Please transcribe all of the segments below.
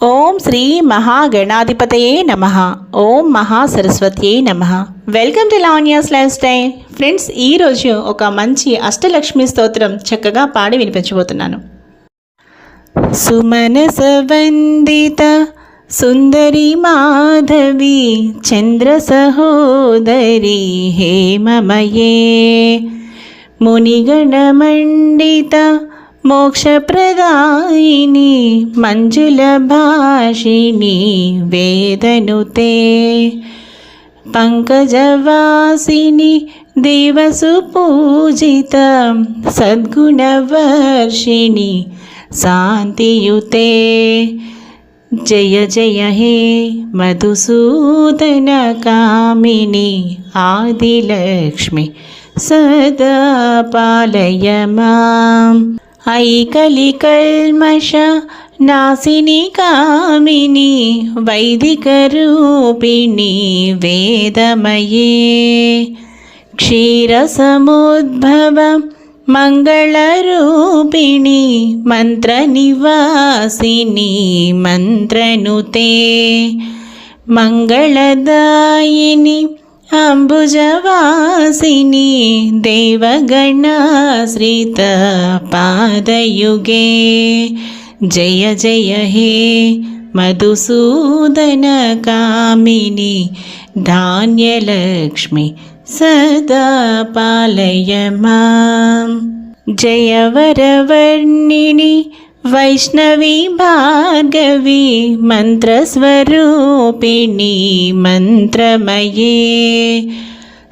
ఓం శ్రీ మహాగణాధిపతయే నమః. ఓం మహాసరస్వత్యే నమః. Welcome to Lavanya's life style. Friends, ఈరోజు ఒక మంచి అష్టలక్ష్మి స్తోత్రం చక్కగా పాడి వినిపించబోతున్నాను. సుమనస వందిత సుందరి మాధవి చంద్ర సహోదరి హేమమయే మునిగణమండిత మోక్షప్రదాయిని మంజుల భాషిణి వేదనుతే పంకజవాసిని దేవసు పూజిత సద్గుణవర్షిణి శాంతియుతే జయ జయ హే మధుసూదన కామిని ఆదిలక్ష్మి సదా పాలయ మాం. ఐకలికల్మష నాసిని కామిని వైదిక రూపిణి వేదమయే క్షీరసముద్భవ మంగళరూపిణి మంత్రనివాసిని మంత్రనుతే మంగళదాయిని అంబుజవాసిని దేవగణాశ్రిత పాదయుగే జయ జయ హే మధుసూదన కామిని ధాన్యలక్ష్మి సదా పాలయ మాం. జయ వరవర్ణిని వైష్ణవి భార్గవి మంత్రస్వరూపిణి మంత్రమయే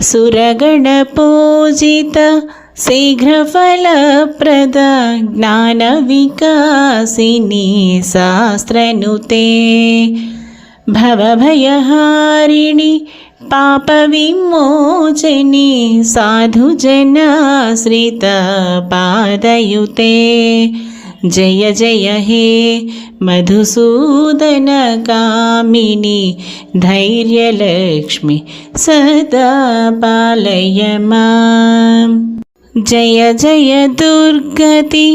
సురగణ పూజిత శీఘ్రఫలప్రద జ్ఞాన వికాసిని శాస్త్రనుతే భవభయహారిణి పాప విమోచని సాధుజనాశ్రిత పాదయుతే జయ జయ హే మధుసూదన కామిని ధైర్యలక్ష్మి సదా పాలయ మాం. జయ జయ దుర్గతి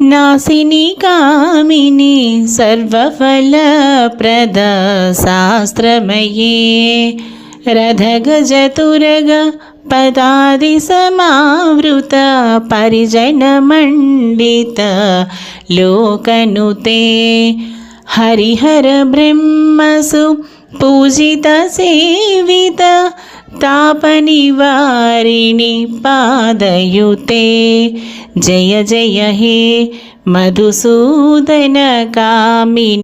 నాసిని కామిని సర్వఫలప్రద శాస్త్రమయే రథగజతురగ పదాది సమావృత పరిజనమండిత లోకనుతే హరిహర బ్రహ్మసు పూజిత సేవిత తాపనివారిణి పాదయుతే జయ జయ హే మధుసూదన కామిని